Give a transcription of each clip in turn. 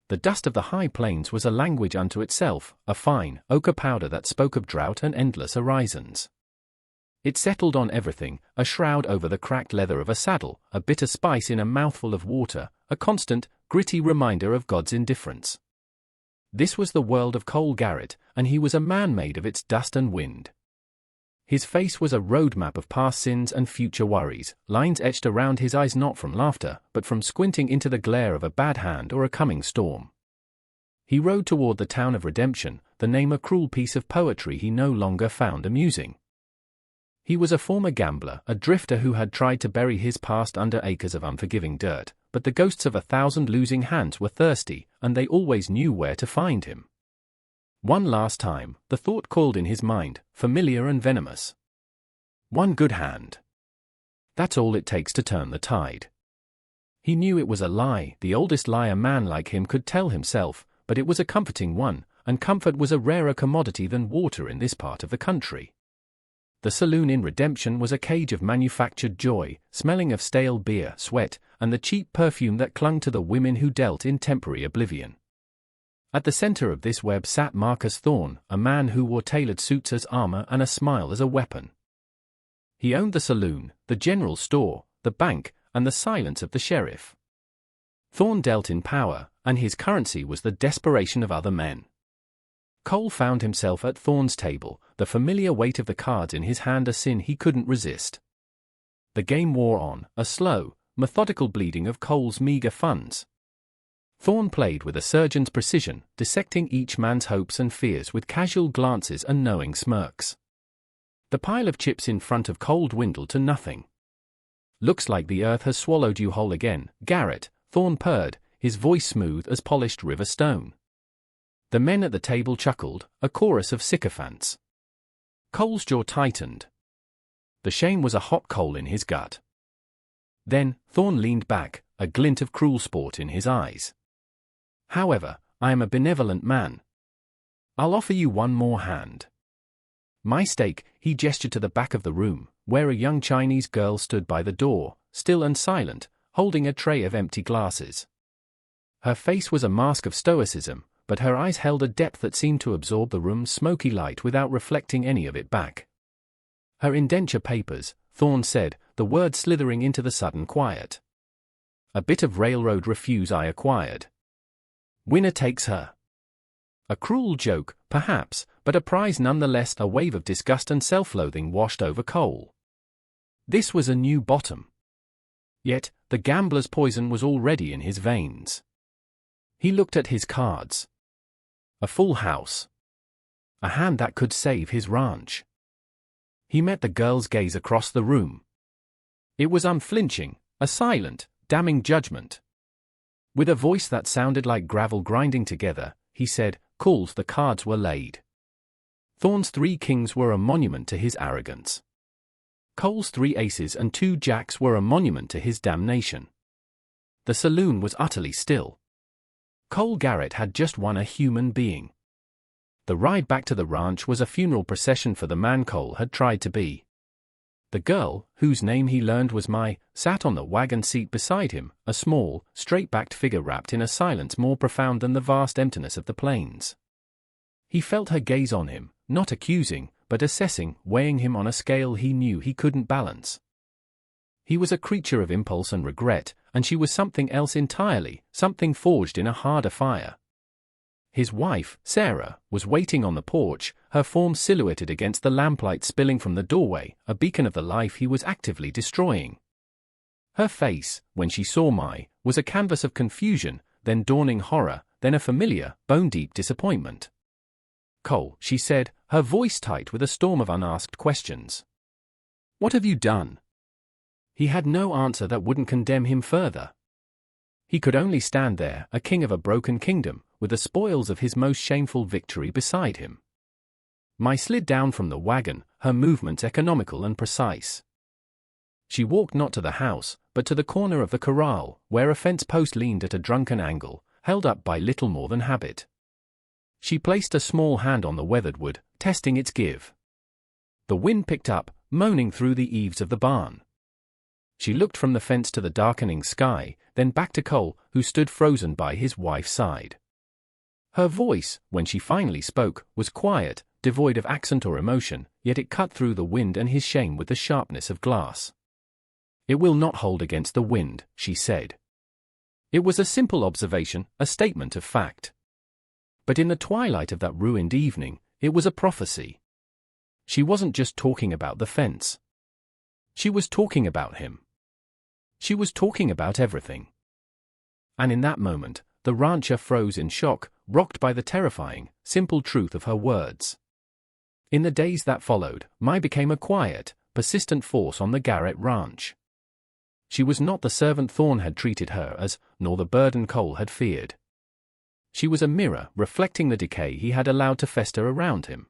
The dust of the high plains was a language unto itself, a fine, ochre powder that spoke of drought and endless horizons. It settled on everything, a shroud over the cracked leather of a saddle, a bitter spice in a mouthful of water, a constant, gritty reminder of God's indifference. This was the world of Cole Garrett, and he was a man made of its dust and wind. His face was a roadmap of past sins and future worries, lines etched around his eyes not from laughter, but from squinting into the glare of a bad hand or a coming storm. He rode toward the town of redemption, the name a cruel piece of poetry he no longer found amusing. He was a former gambler, a drifter who had tried to bury his past under acres of unforgiving dirt, but the ghosts of 1,000 losing hands were thirsty, and they always knew where to find him. One last time, the thought called in his mind, familiar and venomous. One good hand. That's all it takes to turn the tide. He knew it was a lie, the oldest lie a man like him could tell himself, but it was a comforting one, and comfort was a rarer commodity than water in this part of the country. The saloon in Redemption was a cage of manufactured joy, smelling of stale beer, sweat, and the cheap perfume that clung to the women who dealt in temporary oblivion. At the center of this web sat Marcus Thorne, a man who wore tailored suits as armor and a smile as a weapon. He owned the saloon, the general store, the bank, and the silence of the sheriff. Thorne dealt in power, and his currency was the desperation of other men. Cole found himself at Thorne's table, the familiar weight of the cards in his hand a sin he couldn't resist. The game wore on, a slow, methodical bleeding of Cole's meager funds. Thorne played with a surgeon's precision, dissecting each man's hopes and fears with casual glances and knowing smirks. The pile of chips in front of Cole dwindled to nothing. "Looks like the earth has swallowed you whole again, Garrett," Thorne purred, his voice smooth as polished river stone. The men at the table chuckled, a chorus of sycophants. Cole's jaw tightened. The shame was a hot coal in his gut. Then, Thorne leaned back, a glint of cruel sport in his eyes. "However, I am a benevolent man. I'll offer you one more hand. My stake," he gestured to the back of the room, where a young Chinese girl stood by the door, still and silent, holding a tray of empty glasses. Her face was a mask of stoicism, but her eyes held a depth that seemed to absorb the room's smoky light without reflecting any of it back. "Her indenture papers," Thorne said, the words slithering into the sudden quiet. "A bit of railroad refuse I acquired. Winner takes her." A cruel joke, perhaps, but a prize nonetheless. A wave of disgust and self-loathing washed over Cole. This was a new bottom. Yet, the gambler's poison was already in his veins. He looked at his cards. A full house. A hand that could save his ranch. He met the girl's gaze across the room. It was unflinching, a silent, damning judgment. With a voice that sounded like gravel grinding together, he said, "Calls." The cards were laid. Thorne's 3 kings were a monument to his arrogance. Cole's 3 aces and 2 jacks were a monument to his damnation. The saloon was utterly still. Cole Garrett had just won a human being. The ride back to the ranch was a funeral procession for the man Cole had tried to be. The girl, whose name he learned was Mai, sat on the wagon seat beside him, a small, straight-backed figure wrapped in a silence more profound than the vast emptiness of the plains. He felt her gaze on him, not accusing, but assessing, weighing him on a scale he knew he couldn't balance. He was a creature of impulse and regret, and she was something else entirely, something forged in a harder fire. His wife, Sarah, was waiting on the porch, her form silhouetted against the lamplight spilling from the doorway, a beacon of the life he was actively destroying. Her face, when she saw Mai, was a canvas of confusion, then dawning horror, then a familiar, bone-deep disappointment. "Cole," she said, her voice tight with a storm of unasked questions. "What have you done?" He had no answer that wouldn't condemn him further. He could only stand there, a king of a broken kingdom, with the spoils of his most shameful victory beside him. Mai slid down from the wagon, her movements economical and precise. She walked not to the house, but to the corner of the corral, where a fence post leaned at a drunken angle, held up by little more than habit. She placed a small hand on the weathered wood, testing its give. The wind picked up, moaning through the eaves of the barn. She looked from the fence to the darkening sky, then back to Cole, who stood frozen by his wife's side. Her voice, when she finally spoke, was quiet, devoid of accent or emotion, yet it cut through the wind and his shame with the sharpness of glass. "It will not hold against the wind," she said. It was a simple observation, a statement of fact. But in the twilight of that ruined evening, it was a prophecy. She wasn't just talking about the fence. She was talking about him. She was talking about everything. And in that moment, the rancher froze in shock, rocked by the terrifying, simple truth of her words. In the days that followed, Mai became a quiet, persistent force on the Garrett ranch. She was not the servant Thorn had treated her as, nor the burden Cole had feared. She was a mirror reflecting the decay he had allowed to fester around him.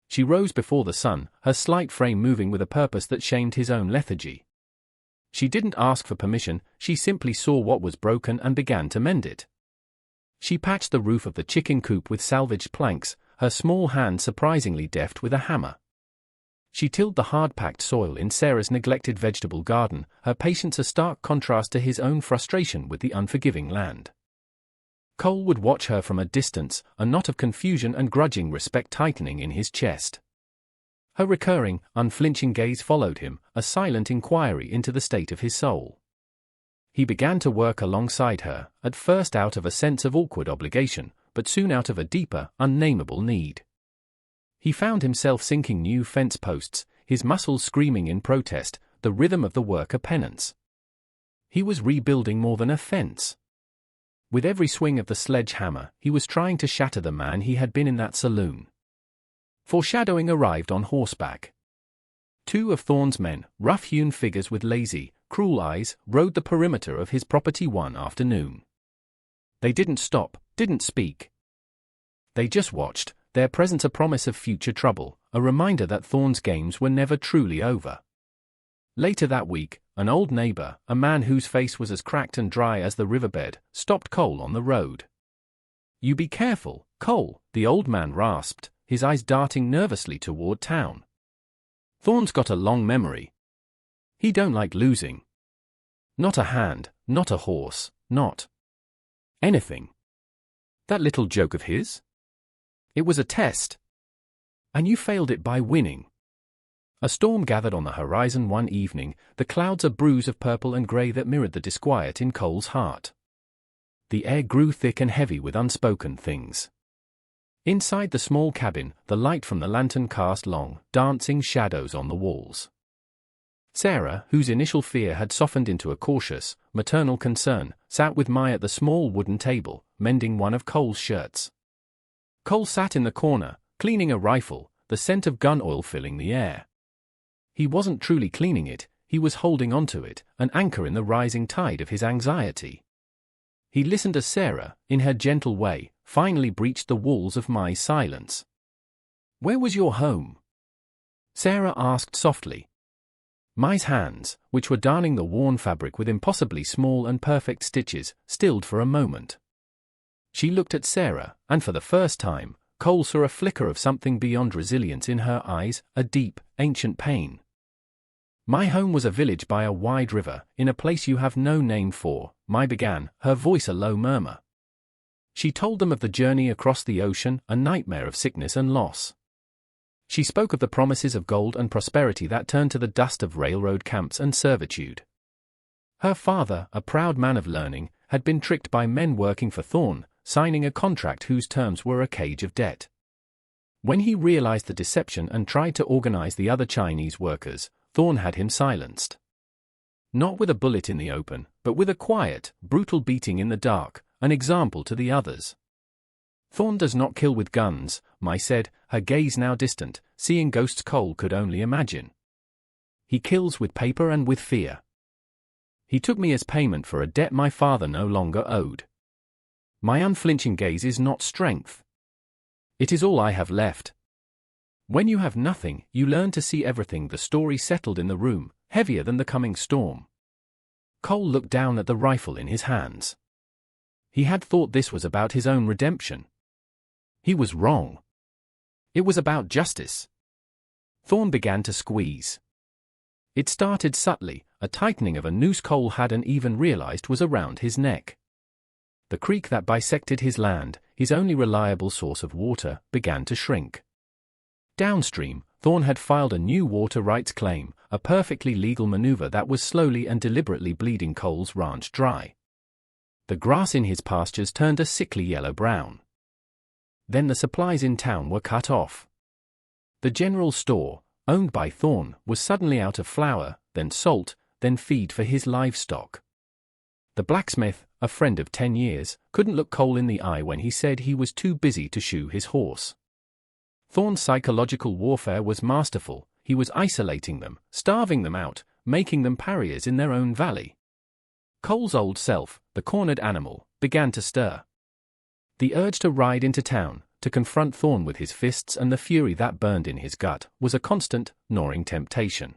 She rose before the sun, her slight frame moving with a purpose that shamed his own lethargy. She didn't ask for permission, she simply saw what was broken and began to mend it. She patched the roof of the chicken coop with salvaged planks, her small hand surprisingly deft with a hammer. She tilled the hard-packed soil in Sarah's neglected vegetable garden, her patience a stark contrast to his own frustration with the unforgiving land. Cole would watch her from a distance, a knot of confusion and grudging respect tightening in his chest. Her recurring, unflinching gaze followed him, a silent inquiry into the state of his soul. He began to work alongside her, at first out of a sense of awkward obligation, but soon out of a deeper, unnameable need. He found himself sinking new fence posts, his muscles screaming in protest, the rhythm of the work a penance. He was rebuilding more than a fence. With every swing of the sledgehammer, he was trying to shatter the man he had been in that saloon. Foreshadowing arrived on horseback. Two of Thorn's men, rough-hewn figures with lazy, cruel eyes, rode the perimeter of his property one afternoon. They didn't stop, didn't speak. They just watched, their presence a promise of future trouble, a reminder that Thorn's games were never truly over. Later that week, an old neighbor, a man whose face was as cracked and dry as the riverbed, stopped Cole on the road. "You be careful, Cole," the old man rasped, his eyes darting nervously toward town. "Thorn's got a long memory. He don't like losing. Not a hand, not a horse, not anything. That little joke of his? It was a test. And you failed it by winning." A storm gathered on the horizon one evening, the clouds a bruise of purple and grey that mirrored the disquiet in Cole's heart. The air grew thick and heavy with unspoken things. Inside the small cabin, the light from the lantern cast long, dancing shadows on the walls. Sarah, whose initial fear had softened into a cautious, maternal concern, sat with Mai at the small wooden table, mending one of Cole's shirts. Cole sat in the corner, cleaning a rifle, the scent of gun oil filling the air. He wasn't truly cleaning it, he was holding onto it, an anchor in the rising tide of his anxiety. He listened as Sarah, in her gentle way, finally breached the walls of Mai's silence. "Where was your home?" Sarah asked softly. Mai's hands, which were darning the worn fabric with impossibly small and perfect stitches, stilled for a moment. She looked at Sarah, and for the first time, Cole saw a flicker of something beyond resilience in her eyes, a deep, ancient pain. "My home was a village by a wide river, in a place you have no name for," Mai began, her voice a low murmur. She told them of the journey across the ocean, a nightmare of sickness and loss. She spoke of the promises of gold and prosperity that turned to the dust of railroad camps and servitude. Her father, a proud man of learning, had been tricked by men working for Thorn, signing a contract whose terms were a cage of debt. When he realized the deception and tried to organize the other Chinese workers, Thorn had him silenced. Not with a bullet in the open, but with a quiet, brutal beating in the dark, an example to the others. "Thorn does not kill with guns," Mai said, her gaze now distant, seeing ghosts Cole could only imagine. "He kills with paper and with fear. He took me as payment for a debt my father no longer owed. My unflinching gaze is not strength. It is all I have left. When you have nothing, you learn to see everything." The story settled in the room, heavier than the coming storm. Cole looked down at the rifle in his hands. He had thought this was about his own redemption. He was wrong. It was about justice. Thorn began to squeeze. It started subtly, a tightening of a noose Cole hadn't even realized was around his neck. The creek that bisected his land, his only reliable source of water, began to shrink. Downstream, Thorn had filed a new water rights claim, a perfectly legal maneuver that was slowly and deliberately bleeding Cole's ranch dry. The grass in his pastures turned a sickly yellow-brown. Then the supplies in town were cut off. The general store, owned by Thorn, was suddenly out of flour, then salt, then feed for his livestock. The blacksmith, a friend of 10 years, couldn't look Cole in the eye when he said he was too busy to shoe his horse. Thorn's psychological warfare was masterful. He was isolating them, starving them out, making them pariahs in their own valley. Cole's old self, the cornered animal, began to stir. The urge to ride into town, to confront Thorn with his fists and the fury that burned in his gut, was a constant, gnawing temptation.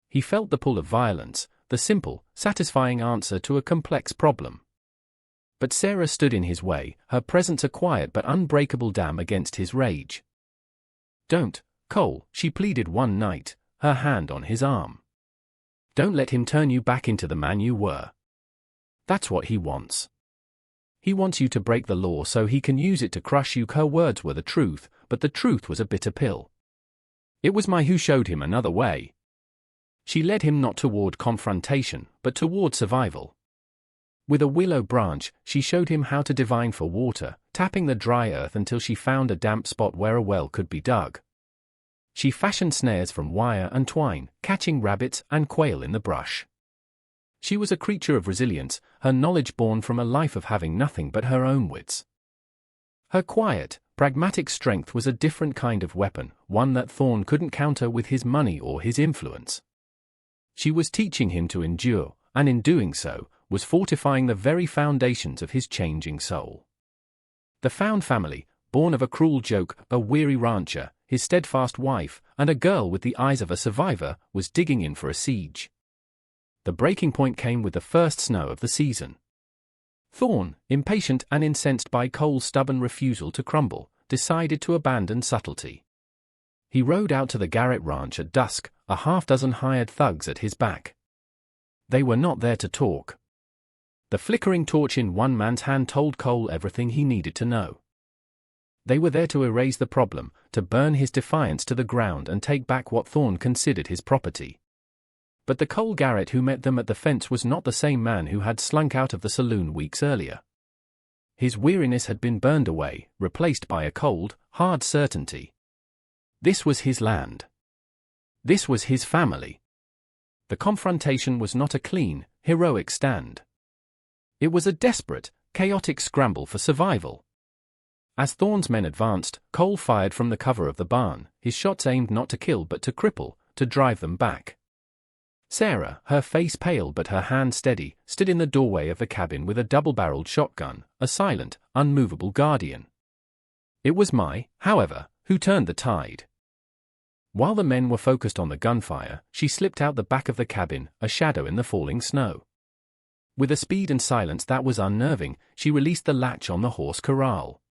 He felt the pull of violence, the simple, satisfying answer to a complex problem. But Sarah stood in his way, her presence a quiet but unbreakable dam against his rage. "Don't, Cole," she pleaded one night, her hand on his arm. "Don't let him turn you back into the man you were. That's what he wants. He wants you to break the law so he can use it to crush you." Her words were the truth, but the truth was a bitter pill. It was Mai who showed him another way. She led him not toward confrontation, but toward survival. With a willow branch, she showed him how to divine for water, tapping the dry earth until she found a damp spot where a well could be dug. She fashioned snares from wire and twine, catching rabbits and quail in the brush. She was a creature of resilience, her knowledge born from a life of having nothing but her own wits. Her quiet, pragmatic strength was a different kind of weapon, one that Thorn couldn't counter with his money or his influence. She was teaching him to endure, and in doing so, was fortifying the very foundations of his changing soul. The found family, born of a cruel joke, a weary rancher, his steadfast wife, and a girl with the eyes of a survivor, was digging in for a siege. The breaking point came with the first snow of the season. Thorn, impatient and incensed by Cole's stubborn refusal to crumble, decided to abandon subtlety. He rode out to the Garrett ranch at dusk, a half-dozen hired thugs at his back. They were not there to talk. The flickering torch in one man's hand told Cole everything he needed to know. They were there to erase the problem, to burn his defiance to the ground and take back what Thorn considered his property. But the Cole Garrett who met them at the fence was not the same man who had slunk out of the saloon weeks earlier. His weariness had been burned away, replaced by a cold, hard certainty. This was his land. This was his family. The confrontation was not a clean, heroic stand. It was a desperate, chaotic scramble for survival. As Thorn's men advanced, Cole fired from the cover of the barn, his shots aimed not to kill but to cripple, to drive them back. Sarah, her face pale but her hand steady, stood in the doorway of the cabin with a double-barreled shotgun, a silent, unmovable guardian. It was Mai, however, who turned the tide. While the men were focused on the gunfire, she slipped out the back of the cabin, a shadow in the falling snow. With a speed and silence that was unnerving, she released the latch on the horse corral.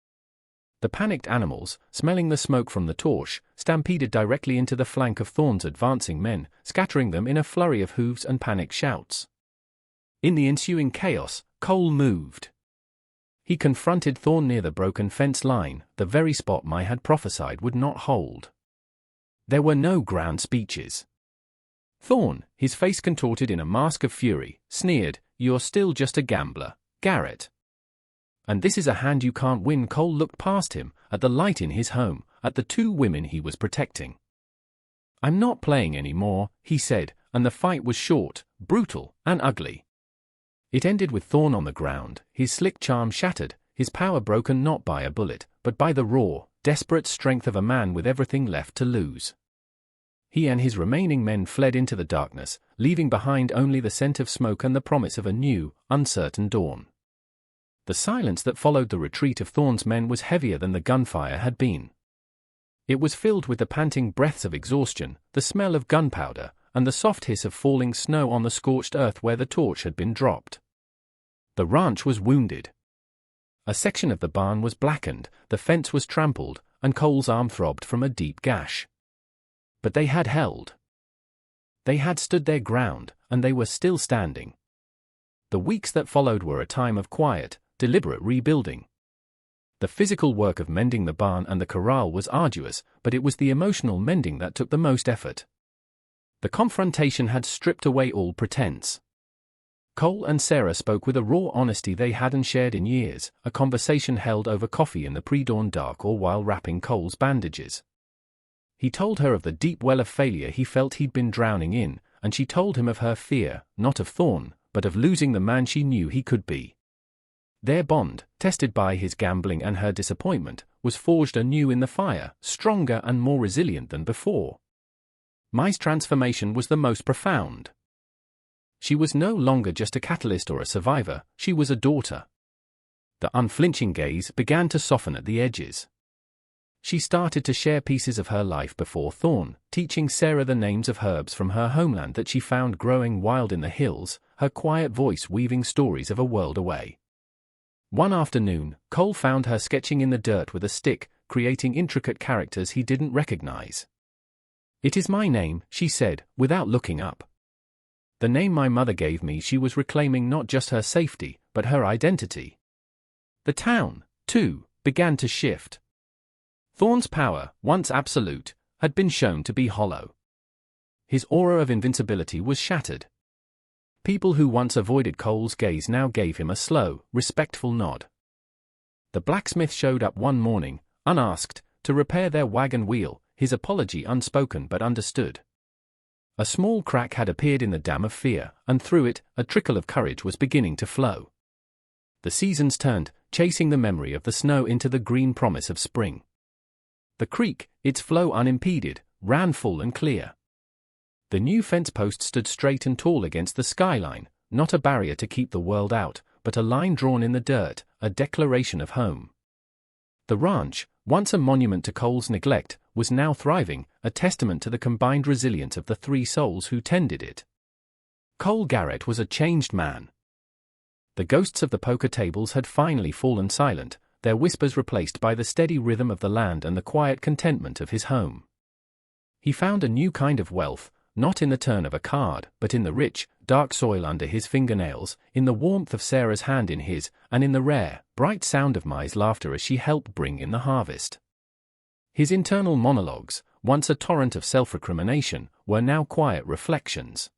The panicked animals, smelling the smoke from the torch, stampeded directly into the flank of Thorn's advancing men, scattering them in a flurry of hooves and panicked shouts. In the ensuing chaos, Cole moved. He confronted Thorn near the broken fence line, the very spot Mai had prophesied would not hold. There were no grand speeches. Thorn, his face contorted in a mask of fury, sneered, "You're still just a gambler, Garrett. And this is a hand you can't win." Cole looked past him, at the light in his home, at the two women he was protecting. "I'm not playing anymore," he said, and the fight was short, brutal, and ugly. It ended with Thorn on the ground, his slick charm shattered, his power broken not by a bullet, but by the raw, desperate strength of a man with everything left to lose. He and his remaining men fled into the darkness, leaving behind only the scent of smoke and the promise of a new, uncertain dawn. The silence that followed the retreat of Thorn's men was heavier than the gunfire had been. It was filled with the panting breaths of exhaustion, the smell of gunpowder, and the soft hiss of falling snow on the scorched earth where the torch had been dropped. The ranch was wounded. A section of the barn was blackened, the fence was trampled, and Cole's arm throbbed from a deep gash. But they had held. They had stood their ground, and they were still standing. The weeks that followed were a time of quiet, deliberate rebuilding. The physical work of mending the barn and the corral was arduous, but it was the emotional mending that took the most effort. The confrontation had stripped away all pretense. Cole and Sarah spoke with a raw honesty they hadn't shared in years, a conversation held over coffee in the pre-dawn dark or while wrapping Cole's bandages. He told her of the deep well of failure he felt he'd been drowning in, and she told him of her fear, not of Thorn, but of losing the man she knew he could be. Their bond, tested by his gambling and her disappointment, was forged anew in the fire, stronger and more resilient than before. Mai's transformation was the most profound. She was no longer just a catalyst or a survivor, she was a daughter. The unflinching gaze began to soften at the edges. She started to share pieces of her life before Thorn, teaching Sarah the names of herbs from her homeland that she found growing wild in the hills, her quiet voice weaving stories of a world away. One afternoon, Cole found her sketching in the dirt with a stick, creating intricate characters he didn't recognize. "It is my name," she said, without looking up. "The name my mother gave me." She was reclaiming not just her safety, but her identity. The town, too, began to shift. Thorn's power, once absolute, had been shown to be hollow. His aura of invincibility was shattered. People who once avoided Cole's gaze now gave him a slow, respectful nod. The blacksmith showed up one morning, unasked, to repair their wagon wheel, his apology unspoken but understood. A small crack had appeared in the dam of fear, and through it, a trickle of courage was beginning to flow. The seasons turned, chasing the memory of the snow into the green promise of spring. The creek, its flow unimpeded, ran full and clear. The new fence post stood straight and tall against the skyline, not a barrier to keep the world out, but a line drawn in the dirt, a declaration of home. The ranch, once a monument to Cole's neglect, was now thriving, a testament to the combined resilience of the three souls who tended it. Cole Garrett was a changed man. The ghosts of the poker tables had finally fallen silent, their whispers replaced by the steady rhythm of the land and the quiet contentment of his home. He found a new kind of wealth, not in the turn of a card, but in the rich, dark soil under his fingernails, in the warmth of Sarah's hand in his, and in the rare, bright sound of Mai's laughter as she helped bring in the harvest. His internal monologues, once a torrent of self-recrimination, were now quiet reflections.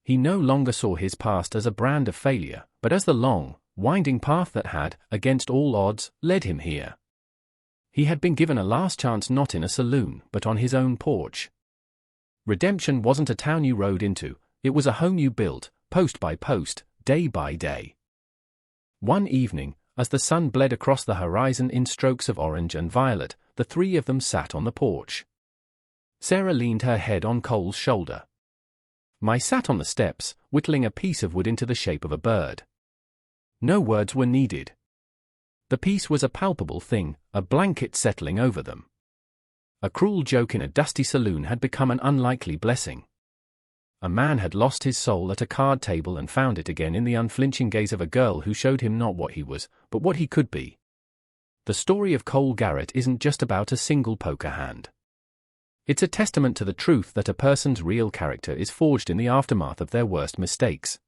He no longer saw his past as a brand of failure, but as the long, winding path that had, against all odds, led him here. He had been given a last chance not in a saloon, but on his own porch. Redemption wasn't a town you rode into, it was a home you built, post by post, day by day. One evening, as the sun bled across the horizon in strokes of orange and violet, the three of them sat on the porch. Sarah leaned her head on Cole's shoulder. Mai sat on the steps, whittling a piece of wood into the shape of a bird. No words were needed. The peace was a palpable thing, a blanket settling over them. A cruel joke in a dusty saloon had become an unlikely blessing. A man had lost his soul at a card table and found it again in the unflinching gaze of a girl who showed him not what he was, but what he could be. The story of Cole Garrett isn't just about a single poker hand. It's a testament to the truth that a person's real character is forged in the aftermath of their worst mistakes.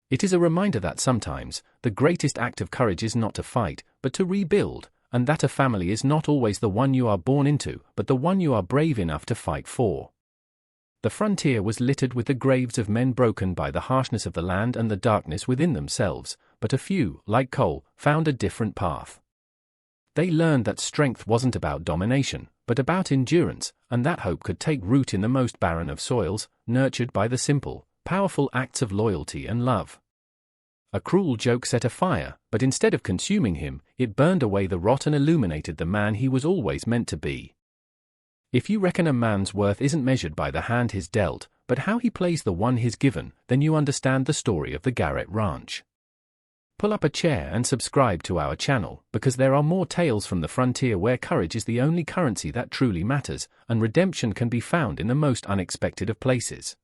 It is a reminder that sometimes, the greatest act of courage is not to fight, but to rebuild, and that a family is not always the one you are born into, but the one you are brave enough to fight for. The frontier was littered with the graves of men broken by the harshness of the land and the darkness within themselves, but a few, like Cole, found a different path. They learned that strength wasn't about domination, but about endurance, and that hope could take root in the most barren of soils, nurtured by the simple, powerful acts of loyalty and love. A cruel joke set afire, but instead of consuming him, it burned away the rot and illuminated the man he was always meant to be. If you reckon a man's worth isn't measured by the hand he's dealt, but how he plays the one he's given, then you understand the story of the Garrett Ranch. Pull up a chair and subscribe to our channel, because there are more tales from the frontier where courage is the only currency that truly matters, and redemption can be found in the most unexpected of places.